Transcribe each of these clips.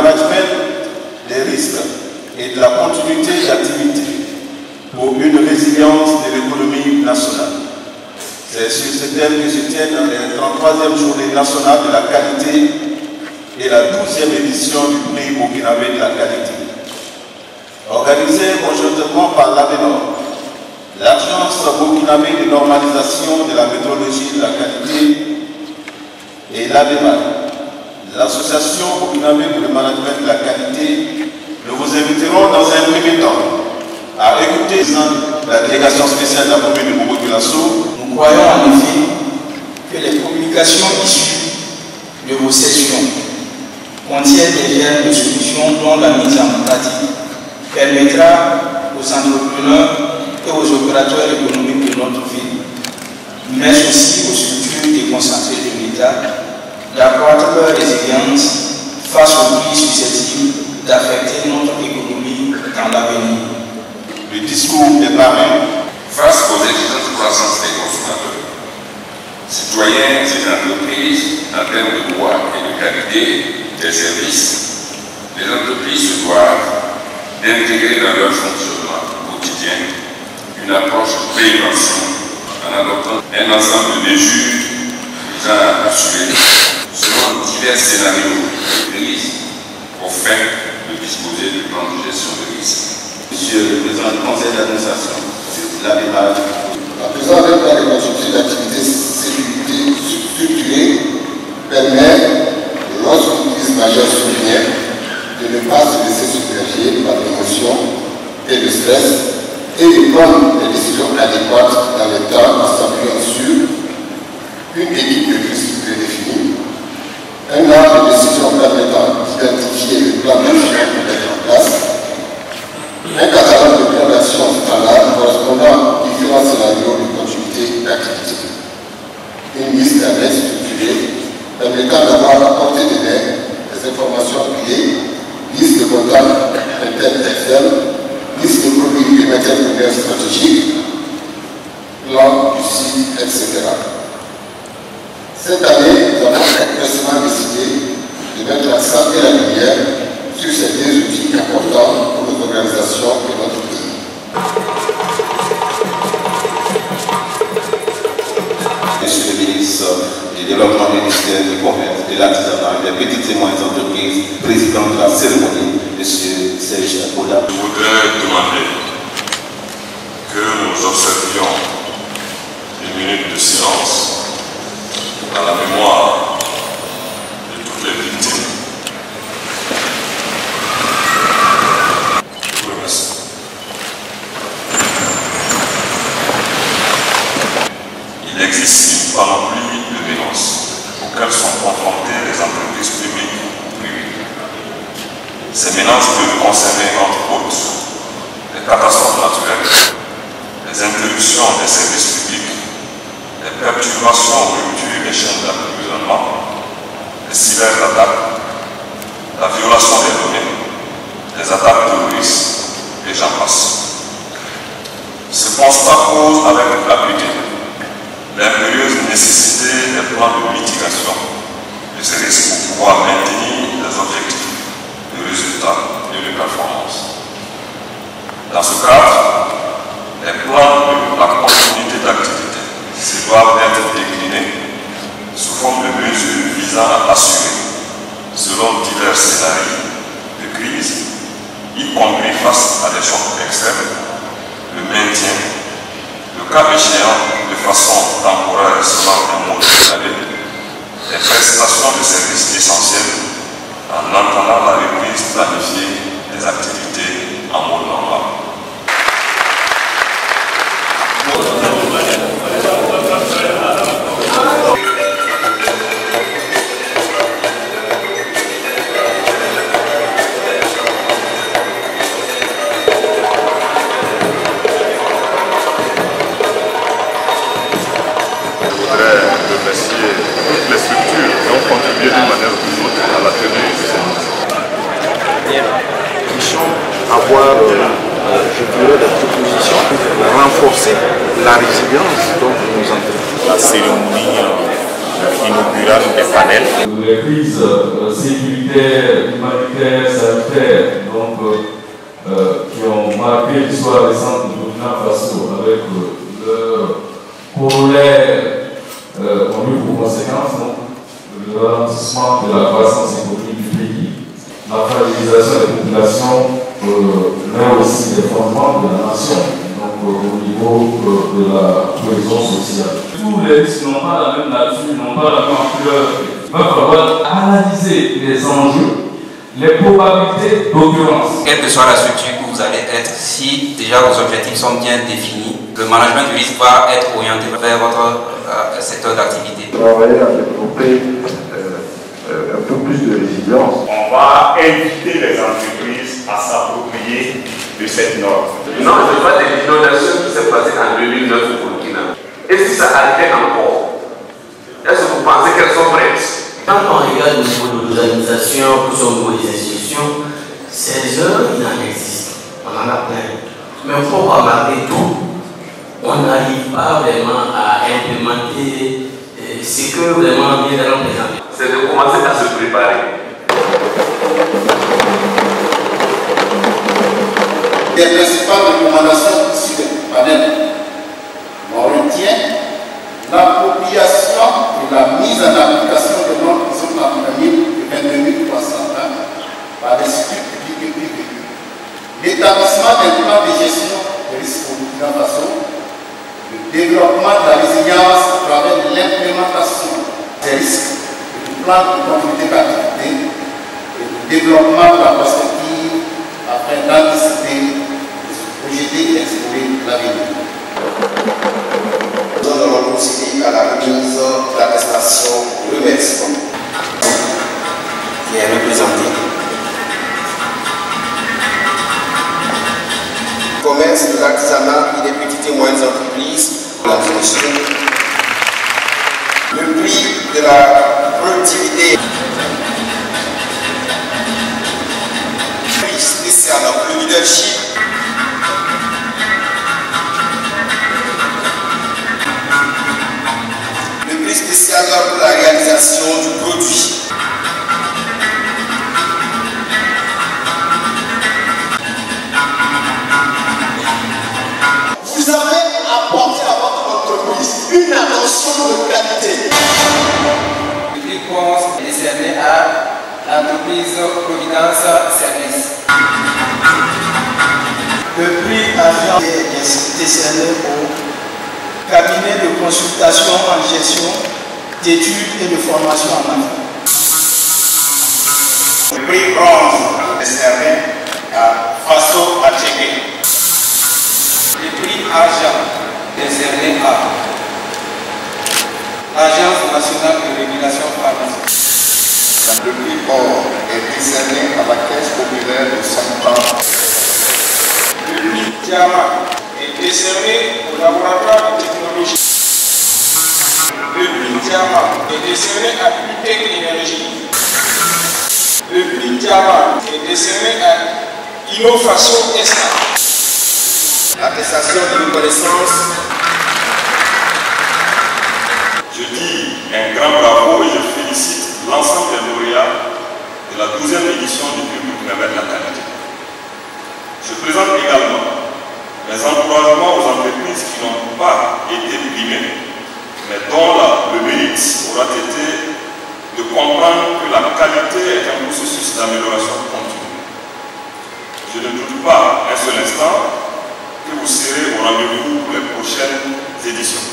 management des risques et de la continuité d'activité pour une résilience de l'économie nationale. C'est sur ce thème que se tiennent les 33e journée nationale de la qualité et la 12e édition du prix burkinabé de la qualité. Organisée conjointement par l'ABNOR, l'Agence burkinabé de normalisation de la métrologie de la qualité et l'ADEMA, l'Association burkinabé pour le management de la qualité, nous vous inviterons dans un premier temps à écouter la délégation spéciale de la commune de Bobo-Dioulasso. Nous croyons en effet que les publications issues de vos sessions contiennent des germes de solutions dont la mise en pratique permettra aux entrepreneurs et aux opérateurs économiques de notre ville, mais aussi aux structures déconcentrées de l'État, d'accroître leur résilience face aux crises susceptibles d'affecter notre économie dans l'avenir. Le discours est pareil. Face aux exigences de croissance des consommateurs, citoyens et entreprises en termes de droits et de qualité des services, les entreprises se doivent d'intégrer dans leur fonctionnement quotidien une approche de prévention en adoptant un ensemble de mesures visant à assurer, selon divers scénarios de crise, afin de disposer du plan de gestion de risque. Monsieur le Président du Conseil d'administration, la démarche. La présence d'un plan de continuité d'activité structurée permet, lorsqu'une crise majeure survient, de ne pas se laisser submerger par l'émotion et le stress et de prendre des décisions adéquates dans le temps en s'appuyant sur une équipe de crise prédéfinie, un ordre de décision permettant d'identifier le plan d'action pour mettre en place, un catalogue de plans d'action standard correspondant aux différents scénarios de continuité d'activité. Une liste Internet structurée permettant d'avoir à portée de main des informations clés, liste de contacts internes et externes, liste de produits et matières premières stratégiques, plan du site, etc. Cette année, nous avons expressément décidé de mettre l'accent et la lumière sur ces deux outils importants pour nos organisations et notre pays. Monsieur le ministre du Développement ministère du Commerce, de l'Artisanat et des petites et moyennes entreprises, président de la cérémonie, Monsieur Serge Akoda. Je voudrais demander que nous observions une minute de silence à la mémoire de toutes les victimes. Il existe une panoplie de menaces auxquelles sont confrontées les entreprises publiques ou privées. Ces menaces peuvent concerner entre autres les catastrophes naturelles, les interruptions des services publics, les perturbations ou ruptures des chaînes d'approvisionnement, les cyberattaques, la violation des données, les attaques terroristes, et j'en passe. Ce constat pose avec acuité l'impérieuse nécessité des plans de mitigation de ces risques pour pouvoir maintenir les objectifs de résultats et de performance. Dans ce cadre, les plans de la continuité d'activité doivent être déclinés sous forme de mesures visant à assurer, selon divers scénarios de crise, y compris face à des chocs externes, le maintien, le cas échéant de façon temporaire selon un mode de l'année, des prestations de services essentiels en entendant la reprise planifiée des activités en mode normal. Avoir, je dirais, des propositions pour renforcer la résilience donc, de nos entreprises. La cérémonie inaugurant des panels. Les crises sécuritaires, humanitaires, sanitaires, donc, qui ont marqué l'histoire récente du Burkina Faso avec leur corollaire ont eu pour conséquence le ralentissement de la croissance économique du pays, la fragilisation des populations, mais aussi des fondements de la nation, donc au niveau de la cohésion sociale. Tous les risques n'ont pas la même nature, n'ont pas la même ampleur. Il va falloir analyser les enjeux, les probabilités d'occurrence. Quelle que soit la structure que vous allez être, si déjà vos objectifs sont bien définis, le management du risque va être orienté vers votre secteur d'activité. Travailler à développer un peu plus de résilience. On va inviter les entreprises à s'approprier de cette norme. Non, ce n'est pas des inondations qui s'est passées en 2009 au Burkina. Et si ça arrivait encore, est-ce que vous pensez qu'elles sont prêtes? Quand on regarde au niveau de l'organisation, plus au niveau des institutions, ces erreurs, il en existe. On en a plein. Mais il faut remarquer tout. On n'arrive pas vraiment à implémenter ce que vraiment vient de représenter. C'est de commencer à se préparer. Les principales recommandations issues du panel, on retient l'appropriation et la mise en application de normes qui sont applicables de 22.320 par les structures publiques et privées. L'établissement d'un plan de gestion des risques au Burkina Faso, le développement de la résilience à travers l'implémentation des risques, du plan de continuité d'activité et du développement de la perspective afin d'anticiper, de se projeter et d'explorer l'avenir. Nous allons procéder à la remise de l'attestation de remerciement qui est représentée. Commerce, de l'artisanat et des petites et moyennes entreprises, la commission. Le prix de la productivité. Prix spécial pour le leadership. Le prix spécial pour la réalisation du produit. Vous avez apporté à votre entreprise une attention de qualité. Le prix Ponce est décerné à l'entreprise Providence Service. Le prix Agent est décerné au cabinet de consultation en gestion, d'études et de formation en affaires. Le prix Bronze est décerné à Faso Athégué. Le prix Argent décerné à l'Agence nationale de régulation pharmaceutique. Le prix Or est décerné à la Caisse populaire de Santa. Le prix Diamant est décerné au laboratoire de technologie. Le prix Diamant est décerné à Plutec Énergie. Le prix Diamant est décerné à Innofaso SA. L'attestation de reconnaissance. Je dis un grand bravo et je félicite l'ensemble des lauréats de la 12e édition du prix Burkina de la qualité. Je présente également les encouragements aux entreprises qui n'ont pas été primées, mais dont le mérite aura été de comprendre que la qualité est un processus d'amélioration continue. Je ne doute pas un seul instant que vous serez au rendez-vous pour les prochaines éditions.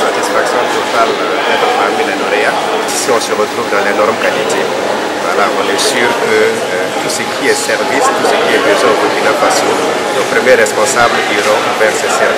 Satisfaction totale d'être parmi les lauréats. Ici, on se retrouve dans les normes qualité. Voilà, on est sûr que tout ce qui est service, tout ce qui est besoin au Burkina Faso, nos premiers responsables iront vers ces services.